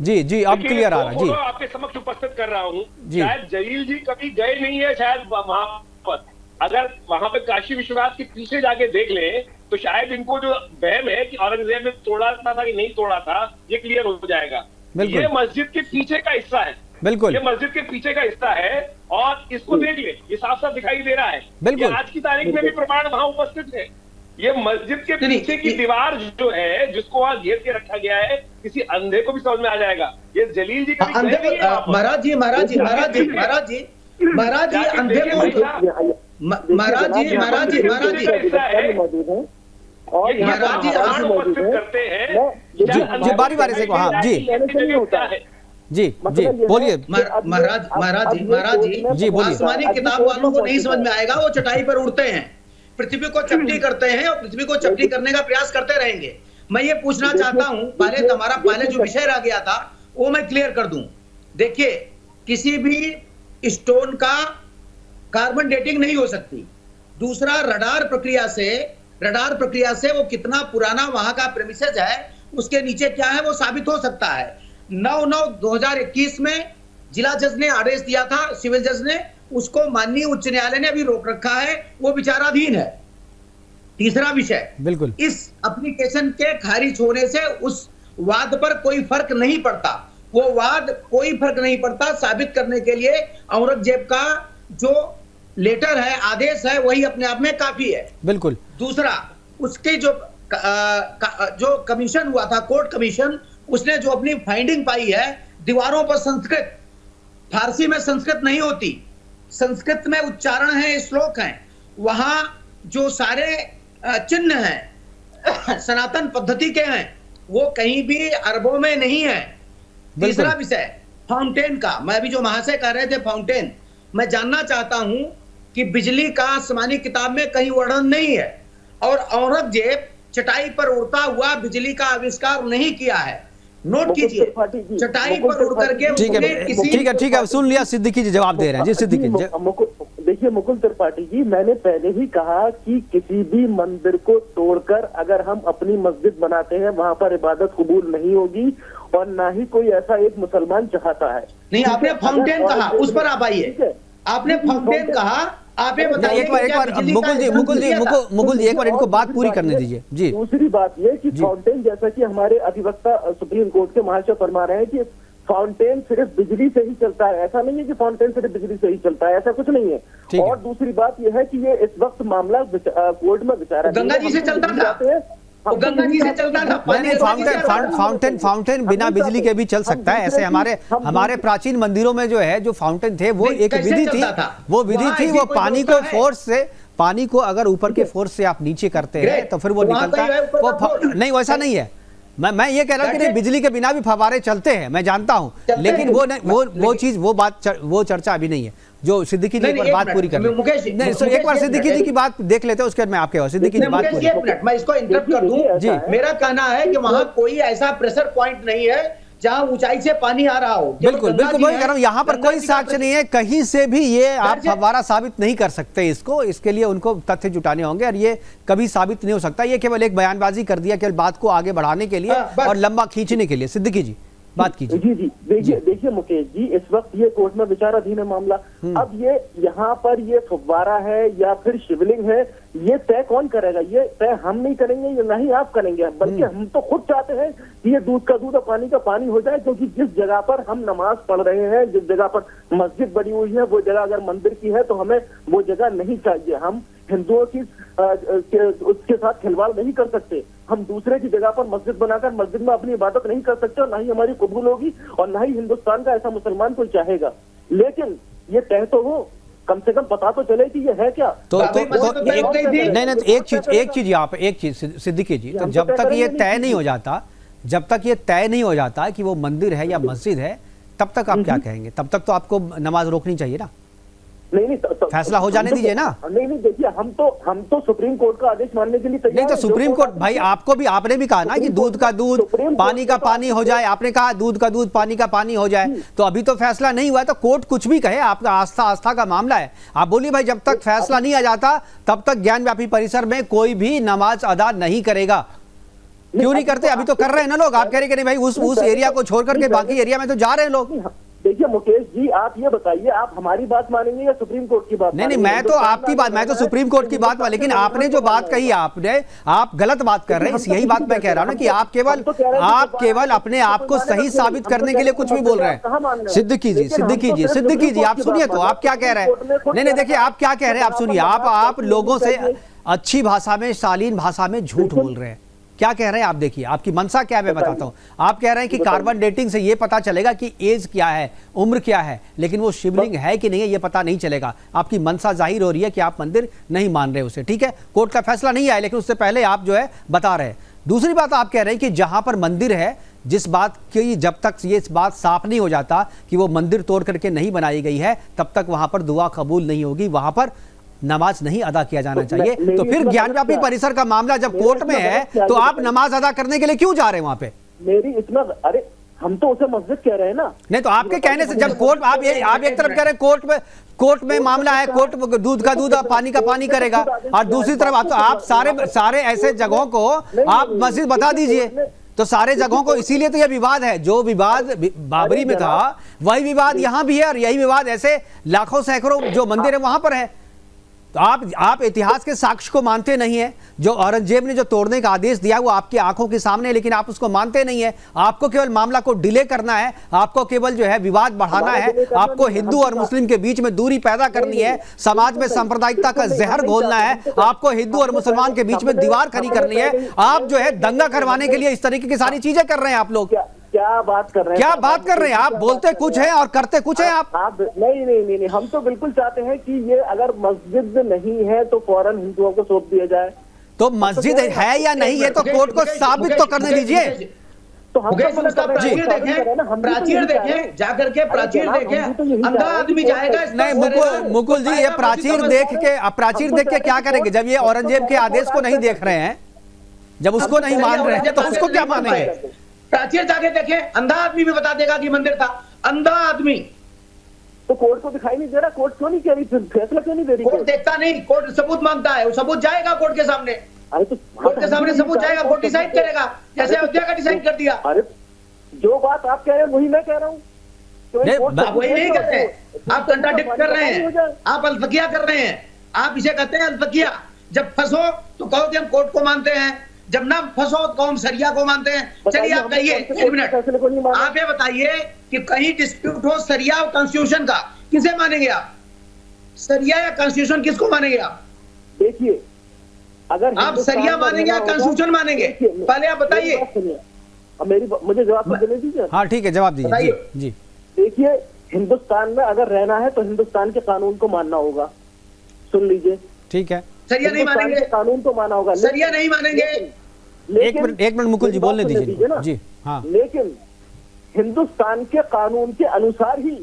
जी जी, अब क्लियर आ रहा है जी। आपके समक्ष उपस्थित कर रहा हूँ। शायद जलील जी कभी गए नहीं है शायद वहां पर, अगर वहां पे काशी विश्वनाथ के पीछे जाके देख लें तो शायद इनको जो वहम है कि औरंगजेब ने तोड़ा था कि नहीं तोड़ा था, ये क्लियर हो जाएगा। ये मस्जिद के पीछे का हिस्सा है, बिल्कुल, ये मस्जिद के पीछे का हिस्सा है और इसको देख ले, ये साफ साफ दिखाई दे रहा है। बिल्कुल, आज की तारीख में भी प्रमाण वहां उपस्थित है। ये मस्जिद के पीछे की दीवार जो है, जिसको वहां घेर के रखा गया है, किसी अंधे को भी समझ में आ जाएगा। ये जलील जी कभी महाराज जी अंधे करते हैं जी, बारी बारी से। हाँ जी जी जी, बोलिए महाराज जी बोलिए। आसमानी किताब वालों को नहीं समझ में आएगा, वो चटाई पर उड़ते हैं, पृथ्वी को चपटी करते हैं और पृथ्वी को चपटी करने का प्रयास करते रहेंगे। मैं ये पूछना चाहता हूं, पहले जो विषय रह गया था वो मैं क्लियर कर दूं। देखिए, किसी भी स्टोन का कार्बन डेटिंग नहीं हो सकती। दूसरा, रडार प्रक्रिया से वो कितना पुराना वहां का प्रेमिसेस है, उसके नीचे क्या है, वो साबित हो सकता है। 9/9/2021 में जिला जज ने आदेश दिया था, सिविल जज ने, उसको माननीय उच्च न्यायालय ने अभी रोक रखा है, वो विचाराधीन है। तीसरा विषय, बिल्कुल, इस एप्लीकेशन के खारिज होने से उस वाद पर कोई फर्क नहीं पड़ता। वो वाद कोई फर्क नहीं पड़ता साबित करने के लिए औरंगजेब का जो लेटर है, आदेश है, वही अपने आप में काफी है। बिल्कुल। दूसरा, उसके जो कमीशन हुआ था, कोर्ट कमीशन, उसने जो अपनी फाइंडिंग पाई है, दीवारों पर संस्कृत, फारसी में संस्कृत नहीं होती, संस्कृत में उच्चारण है, श्लोक हैं, वहां जो सारे चिन्ह हैं सनातन पद्धति के हैं, वो कहीं भी अरबों में नहीं है। तीसरा विषय फाउंटेन का, मैं अभी जो महाशय कह रहे थे फाउंटेन, मैं जानना चाहता हूं कि बिजली का आसमानी किताब में कहीं वर्णन नहीं है और औरंगजेब चटाई पर उड़ता हुआ बिजली का आविष्कार नहीं किया है। नोट कीजिए, चटाई पर उड़ करके ठीक है, सुन लिया। सिद्दीकी जी जवाब दे रहे हैं जी। सिद्दीकी जी, देखिए मुकुल त्रिपाठी जी, मैंने पहले ही कहा कि किसी भी मंदिर को तोड़कर अगर हम अपनी मस्जिद बनाते हैं, वहां पर इबादत कबूल नहीं होगी और ना ही कोई ऐसा एक मुसलमान चाहता है। नहीं, आपने फाउंटेन कहा, उस पर आप आइए। आपने फाउंटेन कहा, आप ये बताइए। एक बार मुकुल जी एक बार इनको बात पूरी करने दीजिए जी। दूसरी बात ये कि फाउंटेन, जैसा कि हमारे अधिवक्ता सुप्रीम कोर्ट के महाशय फरमा रहे हैं कि फाउंटेन सिर्फ बिजली से ही चलता है, ऐसा नहीं है कि फाउंटेन सिर्फ बिजली से ही चलता है, ऐसा कुछ नहीं है। और दूसरी बात यह है कि ये इस वक्त मामला कोर्ट में विचारा गंगा जी से चलता था, गंगा जी से चलता था। फाउंटेन बिना बिजली के भी चल सकता है। ऐसे हमारे प्राचीन मंदिरों में जो है, जो फाउंटेन थे, वो एक विधि थी, वो पानी को फोर्स से, पानी को अगर ऊपर के फोर्स से आप नीचे करते हैं तो फिर वो निकलता है। वो नहीं, वैसा नहीं है। मैं ये कह रहा हूँ कि नहीं, बिजली के बिना भी फव्वारे चलते हैं, मैं जानता हूँ, लेकिन वो चर्चा अभी नहीं है। जो सिद्दीकी जी पर बात पूरी करनी, एक बार सिद्दीकी जी की बात देख लेते हैं, उसके बाद मैं आपके सिद्दीकी जी बात पूरी। मैं इसको इंटरप्ट कर दूं जी। मेरा कहना है कि वहां कोई ऐसा प्रेशर पॉइंट नहीं है जहां ऊंचाई से पानी आ रहा हो। बिल्कुल बिल्कुल, वही कह रहा हूं, यहाँ पर कोई साक्ष्य नहीं है, कहीं से भी ये आप फव्वारा साबित नहीं कर सकते इसको। इसके लिए उनको तथ्य जुटाने होंगे और ये कभी साबित नहीं हो सकता। ये केवल एक बयानबाजी कर दिया, केवल बात को आगे बढ़ाने के लिए और लंबा खींचने के लिए। सिद्दीकी जी बात कीजिए। जी देखिए मुकेश जी, इस वक्त ये कोर्ट में विचाराधीन है मामला। अब ये यहाँ पर ये फव्वारा है या फिर शिवलिंग है, ये तय कौन करेगा? ये तय हम नहीं करेंगे, ये नहीं आप करेंगे, बल्कि हम तो खुद चाहते हैं कि ये दूध का दूध और पानी का पानी हो जाए। क्योंकि जिस जगह पर हम नमाज पढ़ रहे हैं, जिस जगह पर मस्जिद बनी हुई है, वो जगह अगर मंदिर की है तो हमें वो जगह नहीं चाहिए। हम हिंदुओं की उसके साथ खिलवाड़ नहीं कर सकते। हम दूसरे की जगह पर मस्जिद बनाकर मस्जिद में अपनी इबादत नहीं कर सकते और ना ही हमारी कबूल होगी और ना ही हिंदुस्तान का ऐसा मुसलमान कोई चाहेगा। लेकिन ये तय तो हो, कम से कम पता तो चले कि ये है क्या। नहीं, एक चीज सिद्दीकी जी, तो जब तक ये तय नहीं हो जाता कि वो मंदिर है या मस्जिद है, तब तक आप क्या कहेंगे? तब तक तो आपको नमाज रोकनी चाहिए ना। नहीं फैसला हो जाने दीजिए ना। नहीं देखिए, हम तो सुप्रीम कोर्ट का आदेश मानने के लिए तैयार नहीं तो सुप्रीम कोर्ट भाई आपने भी कहा ना कि दूध का दूध पानी का पानी हो जाए, आपने कहा दूध का दूध पानी का पानी हो जाए, तो अभी तो फैसला नहीं हुआ है, तो कोर्ट कुछ भी कहे, आपका आस्था का मामला है। आप बोलिए भाई जब तक फैसला नहीं आ जाता तब तक ज्ञान व्यापी परिसर में कोई भी नमाज अदा नहीं करेगा। क्यों नहीं करते? अभी तो कर रहे हैं ना लोग। आप कह रहे कि नहीं भाई उस एरिया को छोड़ करके बाकी एरिया में तो जा रहे हैं लोग। देखिए मुकेश जी, आप ये बताइए, आप हमारी बात मानेंगे या सुप्रीम कोर्ट की बात? नहीं, मैं तो आपकी बात, मैं तो सुप्रीम कोर्ट की बात, लेकिन आपने जो बात कही आप गलत बात कर रहे हैं। यही बात मैं कह रहा हूं ना कि आप केवल अपने आप को सही साबित करने के लिए कुछ भी बोल रहे हैं। सिद्दीकी जी आप सुनिए तो आप क्या कह रहे हैं। नहीं देखिए आप क्या कह रहे हैं, आप सुनिए। आप लोगों से अच्छी भाषा में, शालीन भाषा में झूठ बोल रहे हैं। क्या कह रहे हैं आप? देखिए आपकी मनसा क्या है, मैं बताता हूं। आप कह रहे हैं कि कार्बन डेटिंग से ये पता चलेगा कि एज क्या है, उम्र क्या है, लेकिन वो शिवलिंग है कि नहीं है ये पता नहीं चलेगा। आपकी मनसा जाहिर हो रही है कि आप मंदिर नहीं मान रहे उसे। ठीक है, कोर्ट का फैसला नहीं आया, लेकिन उससे पहले आप जो है बता रहे हैं। दूसरी बात आप कह रहे हैं कि जहां पर मंदिर है, जिस बात की जब तक ये बात साफ नहीं हो जाता कि वो मंदिर तोड़ करके नहीं बनाई गई है, तब तक वहां पर दुआ कबूल नहीं होगी, वहां पर नमाज नहीं अदा किया जाना चाहिए। तो फिर ज्ञानव्यापी परिसर का मामला जब कोर्ट में है तो आप नमाज अदा करने के लिए क्यों जा रहे हैं वहां पे? अरे हम तो उसे मस्जिद कह रहे हैं ना। नहीं तो आपके कहने से जब कोर्ट, आप एक तरफ कह रहे हैं कोर्ट में मामला है, कोर्ट दूध का दूध और पानी का पानी करेगा, और दूसरी तरफ आप सारे ऐसे जगहों को आप मस्जिद बता दीजिए। तो सारे जगहों को, इसीलिए तो यह विवाद है। जो विवाद बाबरी में था वही विवाद यहां भी है, और यही विवाद ऐसे लाखों सैकड़ों जो मंदिर है वहां पर है। तो आप इतिहास के साक्ष्य को मानते नहीं है। जो औरंगजेब ने जो तोड़ने का आदेश दिया वो आपकी आंखों के सामने है, लेकिन आप उसको मानते नहीं है। आपको केवल मामला को डिले करना है, आपको केवल जो है विवाद बढ़ाना है, आपको हिंदू और मुस्लिम के बीच में दूरी पैदा करनी है, समाज में सांप्रदायिकता का जहर घोलना है, आपको हिंदू और मुसलमान के बीच में दीवार खड़ी करनी है। आप जो है दंगा करवाने के लिए इस तरीके की सारी चीजें कर रहे हैं आप लोग। क्या बात कर रहे हैं? आप बोलते कुछ है और करते कुछ है आप नहीं, हम तो बिल्कुल चाहते हैं कि ये अगर मस्जिद नहीं है तो फौरन हिंदुओं को सौंप दिया जाए। तो मस्जिद है या नहीं है तो कोर्ट को साबित तो करने दीजिए। तो हम प्राचीर देखें, जाकर के प्राचीर देखें, अंधा आदमी जाएगा। नहीं मुकुल जी, ये प्राचीर देख के क्या करेंगे? जब ये औरंगजेब के आदेश को नहीं देख रहे हैं, जब उसको नहीं मान रहे हैं, तो उसको क्या मानेंगे? प्राचीर जाके देखें, अंधा आदमी भी बता देगा कि मंदिर था। अंधा आदमी तो कोर्ट को दिखाई नहीं दे रहा। कोर्ट क्यों नहीं कह रही, फैसला क्यों नहीं दे रही? कोर्ट देखता नहीं, कोर्ट सबूत मांगता है, वो सबूत जाएगा कोर्ट के सामने। अरे तो कोर्ट के सामने सबूत जाएगा, कोर्ट डिसाइड करेगा, जैसे अयोध्या का डिसाइड कर दिया। अरे जो बात आप कह रहे हैं वही मैं कह रहा हूँ। आप वही नहीं कहते हैं, आप कंट्राडिक्ट कर रहे हैं, आप अल्फकिया कर रहे हैं। आप इसे कहते हैं अल्फकिया। जब फंसो तो कहो कि हम कोर्ट को मानते हैं, जब ना फंसो तो हम सरिया को मानते हैं। चलिए आप कहिए, एक मिनट, आप ये बताइए कि कहीं डिस्प्यूट हो सरिया और कॉन्स्टिट्यूशन का, किसे मानेंगे आप? सरिया या कॉन्स्टिट्यूशन, किसको मानेंगे आप? देखिए, अगर आप सरिया मानेंगे या कॉन्स्टिट्यूशन मानेंगे, पहले आप बताइए। मुझे जवाब देने दीजिए। हाँ ठीक है, जवाब दीजिए जी। देखिए, हिंदुस्तान में अगर रहना है तो हिंदुस्तान के कानून को मानना होगा। सुन लीजिए, ठीक है। सरिया नहीं मानेंगे, कानून को माना होगा। सरिया नहीं मानेंगे। एक मिनट मुकुल जी बोलने दीजिए ना जी। हाँ, लेकिन हिंदुस्तान के कानून के अनुसार ही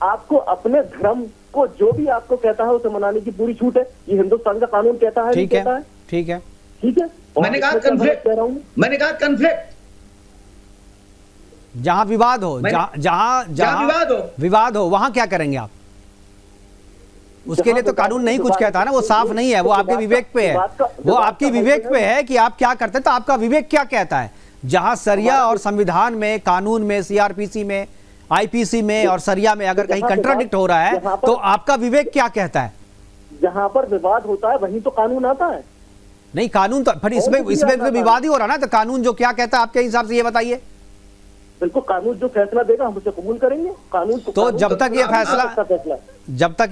आपको अपने धर्म को, जो भी आपको कहता है उसे मनाने की पूरी छूट है। ये हिंदुस्तान का कानून कहता है। ठीक है। मैंने कहा कन्फ्लिक्ट, जहां विवाद हो, जहां विवाद हो वहां क्या करेंगे आप? उसके लिए तो कानून नहीं कुछ कहता ना, वो साफ नहीं है, वो आपके विवेक पे है, वो आपकी विवेक पे है कि आप क्या करते हैं। तो आपका विवेक क्या कहता है? जहां सरिया और संविधान में, कानून में, सीआरपीसी में, आईपीसी में और सरिया में अगर कहीं कंट्राडिक्ट हो रहा है तो आपका विवेक क्या कहता है? जहां पर विवाद होता है वहीं तो कानून आता है। नहीं, कानून तो फिर इसमें तो विवाद ही हो रहा ना। तो कानून जो क्या कहता है आपके हिसाब से, ये बताइए। बिल्कुल, कानून जो फैसला देगा हम उसे कबूल करेंगे। कानून तो जब तक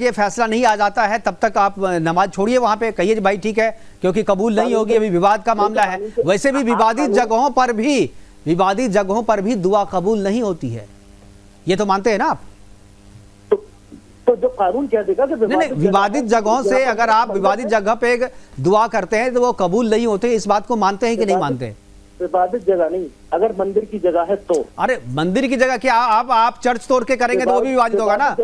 ये फैसला नहीं आ जाता है तब तक आप नमाज छोड़िए वहां पे, कहिए भाई ठीक है, क्योंकि कबूल नहीं होगी, अभी विवाद का मामला है। वैसे भी विवादित जगहों पर भी दुआ कबूल नहीं होती है, ये तो मानते हैं ना आप? तो जो कानून कह देगा कि नहीं, विवादित जगहों से अगर आप विवादित जगह पे दुआ करते हैं तो वो कबूल नहीं होते, इस बात को मानते हैं कि नहीं मानते? विवादित जगह नहीं, अगर मंदिर की जगह है तो। अरे मंदिर की जगह क्या आप चर्च तोड़ के करेंगे तो वो भी विवादित होगा ना।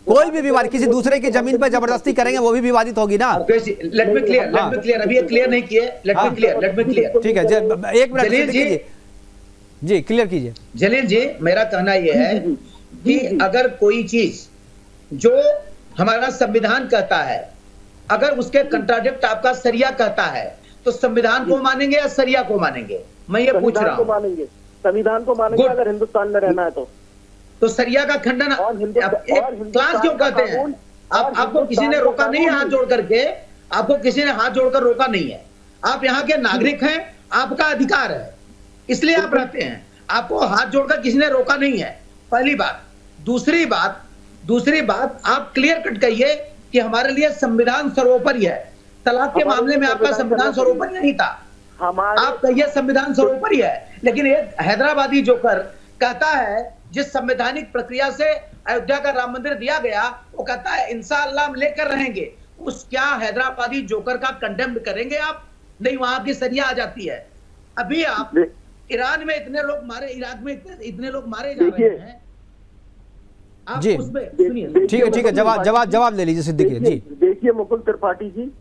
कोई भी विवाद किसी दूसरे की जमीन पर जबरदस्ती करेंगे वो भी विवादित होगी ना। लेट मी क्लियर, अभी क्लियर नहीं किए, लेट मी क्लियर। ठीक है, एक मिनट कीजिए जी, क्लियर कीजिए। जलील जी, मेरा कहना यह है कि अगर कोई चीज जो हमारा संविधान कहता है, अगर उसके कंट्राडिक्ट आपका सरिया कहता है, तो संविधान को मानेंगे या सरिया को मानेंगे? मैं ये पूछ रहा हूँ। संविधान को मानेंगे अगर हिंदुस्तान में रहना है तो सरिया का खंडन क्लास क्यों कहते हैं? आपको किसी ने रोका नहीं है हाथ जोड़ करके, आपको किसी ने हाथ जोड़कर रोका नहीं है। आप यहाँ के नागरिक हैं, आपका अधिकार है, इसलिए आप रहते हैं। आपको हाथ जोड़कर किसी ने रोका नहीं है, पहली बात। दूसरी बात आप क्लियर कट कहिए कि हमारे लिए संविधान सर्वोपरि है। तलाक के मामले में आपका संविधान सर्वोपरि नहीं था, आप कहिए संविधान सर्वोपरि है। लेकिन एक हैदराबादी जोकर कहता है, जिस संवैधानिक प्रक्रिया से अयोध्या का राम मंदिर दिया गया, वो कहता है इंशाअल्लाह हम लेकर रहेंगे। उस क्या हैदराबादी जोकर का कंडेम्ड करेंगे आप? नहीं, वहां की सरिया आ जाती है। अभी आप ईरान में इतने लोग मारे, इराक में इतने लोग मारे जा रहे हैं, आप जी उसमें ठीक है, जवाब ले लीजिए सिद्दीकी जी। देखिए मुकुल त्रिपाठी जी,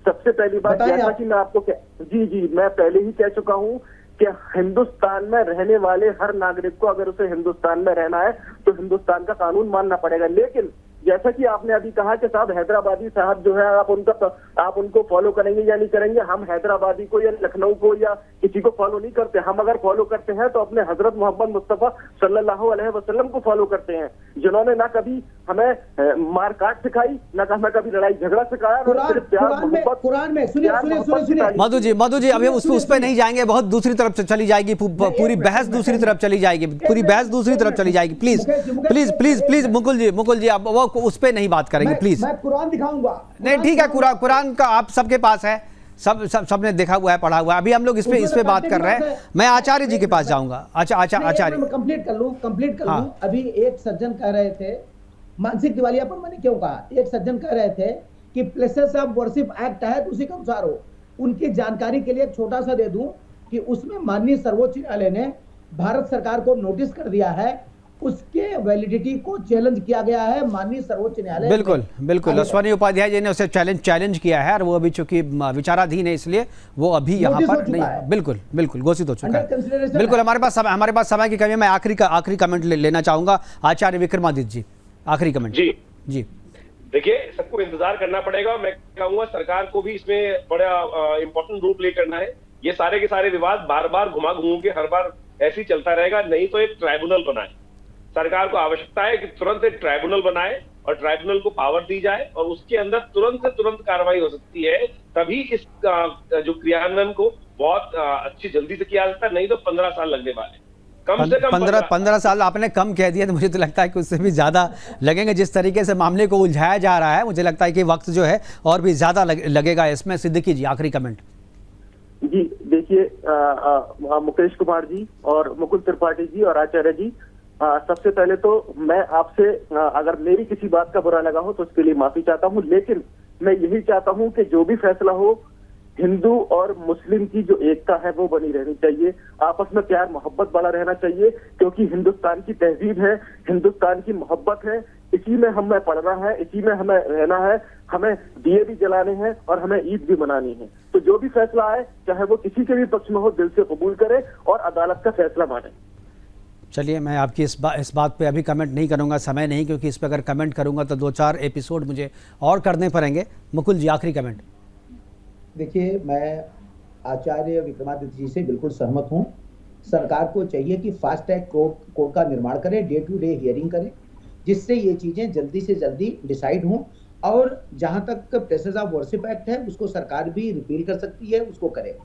सबसे पहली बात जैसा कि मैं आपको जी मैं पहले ही कह चुका हूं कि हिंदुस्तान में रहने वाले हर नागरिक को अगर उसे हिंदुस्तान में रहना है तो हिंदुस्तान का कानून मानना पड़ेगा। लेकिन जैसा कि आपने अभी कहा कि साहब हैदराबादी साहब जो है आप उनको फॉलो करेंगे या नहीं करेंगे, हम हैदराबादी को या लखनऊ को या किसी को फॉलो नहीं करते। हम अगर फॉलो करते हैं तो अपने हजरत मोहम्मद मुस्तफा सल्लल्लाहु अलैहि वसल्लम को फॉलो करते हैं, जिन्होंने ना कभी हमें मारकाट सिखाई, ना हमें कभी लड़ाई झगड़ा सिखाया। कुरान में सुनिए मधु जी अभी उस पर नहीं जाएंगे, बहुत दूसरी तरफ चली जाएगी, पूरी बहस दूसरी तरफ चली जाएगी। प्लीज मुकुल जी अब वो उस पे नहीं बात करेंगे प्लीज। मैं कुरान दिखाऊंगा। नहीं ठीक है, कुरान का आप सबके पास है, सबने देखा हुआ है, पढ़ा हुआ है। अभी हम लोग इस पे बात कर रहे हैं। मैं आचार्य जी के पास जाऊंगा। आचार्य कंप्लीट कर लूं। अभी एक सज्जन कह रहे थे, मानसिक दिवालियापन मैंने क्यों कहा, एक सज्जन कह रहे थे कि प्लेसेस ऑफ वर्शिप एक्ट है तो उसी के अनुसार हो। उनकी जानकारी के लिए एक छोटा सा दे दूं कि उसमें माननीय सर्वोच्च न्यायालय ने भारत सरकार को नोटिस कर दिया है, उसके वैलिडिटी को चैलेंज किया गया है माननीय सर्वोच्च न्यायालय। बिल्कुल अश्वनी उपाध्याय जी ने उसे चैलेंज किया है और वो अभी चूंकि विचाराधीन है इसलिए वो अभी यहाँ पर नहीं है। बिल्कुल घोषित हो चुका है। बिल्कुल हमारे पास समय की कमी है। मैं आखिरी कमेंट लेना चाहूंगा आचार्य विक्रमादित्य जी, आखिरी कमेंट। जी देखिए, सबको इंतजार करना पड़ेगा। मैं कहूंगा सरकार को भी इसमें बड़ा इंपॉर्टेंट रोल प्ले करना है। ये सारे के सारे विवाद बार बार घुमा घूम के हर बार ऐसे ही चलता रहेगा, नहीं तो एक ट्राइब्यूनल बनाए। सरकार को आवश्यकता है कि तुरंत एक ट्राइब्यूनल बनाए और ट्राइब्यूनल को पावर दी जाए और उसके अंदर तुरंत से तुरंत कार्रवाई हो सकती है। तभी इस जो क्रियान्वयन को बहुत अच्छी जल्दी से किया जाता है, नहीं तो 15 साल लगने वाले, कम से कम 15 साल। आपने कम कह दिया, तो मुझे तो लगता है कि उससे भी ज्यादा लगेंगे। जिस तरीके से मामले को उलझाया जा रहा है, मुझे लगता है कि वक्त जो है और भी ज्यादा लगेगा इसमें। सिद्दीकी जी आखिरी कमेंट। जी देखिए, मुकेश कुमार जी और मुकुल त्रिपाठी जी और आचार्य जी, सबसे पहले तो मैं आपसे अगर मेरी किसी बात का बुरा लगा हो तो उसके लिए माफी चाहता हूं। लेकिन मैं यही चाहता हूं कि जो भी फैसला हो, हिंदू और मुस्लिम की जो एकता है वो बनी रहनी चाहिए, आपस में प्यार मोहब्बत बना रहना चाहिए, क्योंकि हिंदुस्तान की तहजीब है, हिंदुस्तान की मोहब्बत है, इसी में हमें पढ़ना है, इसी में हमें रहना है, हमें दिए भी जलाने हैं और हमें ईद भी मनानी है। तो जो भी फैसला आए, चाहे वो किसी के भी पक्ष में हो, दिल से कबूल करे और अदालत का फैसला माने। चलिए, मैं आपकी इस बात पे अभी कमेंट नहीं करूंगा, समय नहीं, क्योंकि इस पे अगर कमेंट करूंगा तो 2-4 एपिसोड मुझे और करने पड़ेंगे। मुकुल जी आखिरी कमेंट। देखिए, मैं आचार्य विक्रमादित्य जी से बिल्कुल सहमत हूं। सरकार को चाहिए कि फास्ट ट्रैक कोर्ट का निर्माण करे, डे टू डे हियरिंग करे, जिससे ये चीजें जल्दी से जल्दी डिसाइड हों। और जहां तक प्लेसेस ऑफ वर्शिप एक्ट है, उसको सरकार भी रिपील कर सकती है, उसको करे।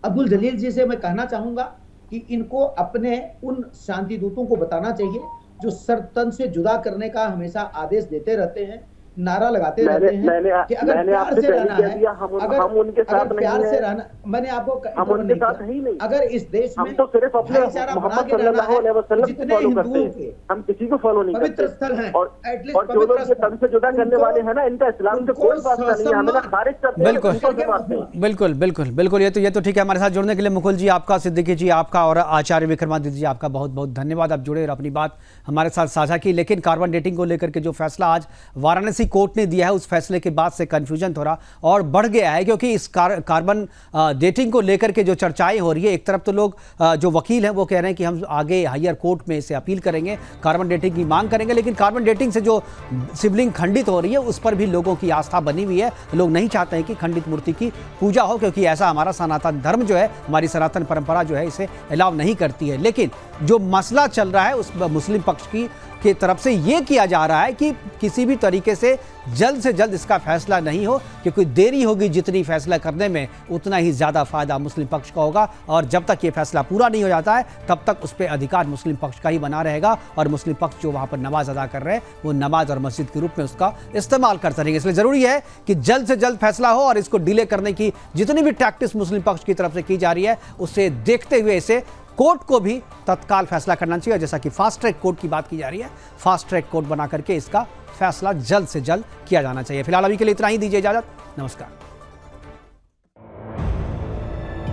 अब्दुल जलील जी से मैं कहना चाहूंगा कि इनको अपने उन शांति दूतों को बताना चाहिए जो सर तन से जुदा करने का हमेशा आदेश देते रहते हैं नारा लगाते रहते हैं कि अगर प्यार से रहना है, हम उनके साथ अगर प्यार नहीं से है, रहना, मैंने आपको हम उनके साथ ही नहीं, अगर इस देश में हम तो सिर्फ अपने भाईचारा बना मोहम्मद के रहना सल्लल्लाहु अलैहि वसल्लम है, को जितने फॉलो करते हिंदुओं हैं, के हम किसी को फॉलो नहीं पवित्र करते। स्थल हैं, और एटलीस्ट जो लोग ये धर्म से जुदा करने वाले हैं ना, इनका इस्लाम से कोई वास्ता नहीं है, हमें ना खारिज करते हैं, बिल्कुल उनको से मारते हैं। बिल्कुल बिल्कुल बिल्कुल, ये तो ठीक है। हमारे साथ जुड़ने के लिए मुकुल जी आपका, सिद्दीकी जी आपका और आचार्य विक्रमादित्य जी आपका बहुत बहुत धन्यवाद। आप जुड़े और अपनी बात हमारे साथ साझा की। लेकिन कार्बन डेटिंग को लेकर के जो फैसला आज वाराणसी कोर्ट ने दिया है, उस फैसले के बाद से कंफ्यूजन थोड़ा और बढ़ गया है, क्योंकि इस कार्बन डेटिंग को लेकर के जो चर्चाएं हो रही है, एक तरफ तो लोग जो वकील हैं वो कह रहे हैं कि हम आगे हायर कोर्ट में इसे अपील करेंगे, कार्बन डेटिंग की मांग करेंगे, लेकिन कार्बन डेटिंग से जो शिवलिंग खंडित हो रही है उस पर भी लोगों की आस्था बनी हुई है। लोग नहीं चाहते हैं कि खंडित मूर्ति की पूजा हो, क्योंकि ऐसा हमारा सनातन धर्म जो है, हमारी सनातन परंपरा जो है, इसे अलाउ नहीं करती है। लेकिन जो मसला चल रहा है उस मुस्लिम पक्ष की तरफ से ये किया जा रहा है कि किसी भी तरीके से जल्द इसका फैसला नहीं हो, क्योंकि देरी होगी जितनी फैसला करने में उतना ही ज़्यादा फायदा मुस्लिम पक्ष का होगा। और जब तक ये फैसला पूरा नहीं हो जाता है तब तक उस पर अधिकार मुस्लिम पक्ष का ही बना रहेगा, और मुस्लिम पक्ष जो वहाँ पर नमाज अदा कर रहे हैं वो नमाज और मस्जिद के रूप में उसका इस्तेमाल करते रहेंगे। इसलिए ज़रूरी है कि जल्द से जल्द फैसला हो, और इसको डिले करने की जितनी भी टैक्टिस मुस्लिम पक्ष की तरफ से की जा रही है उसे देखते हुए इसे कोर्ट को भी तत्काल फैसला करना चाहिए। जैसा कि फास्ट ट्रैक कोर्ट की बात की जा रही है, फास्ट ट्रैक कोर्ट बना करके इसका फैसला जल्द से जल्द किया जाना चाहिए। फिलहाल अभी के लिए इतना ही, दीजिए इजाजत, नमस्कार।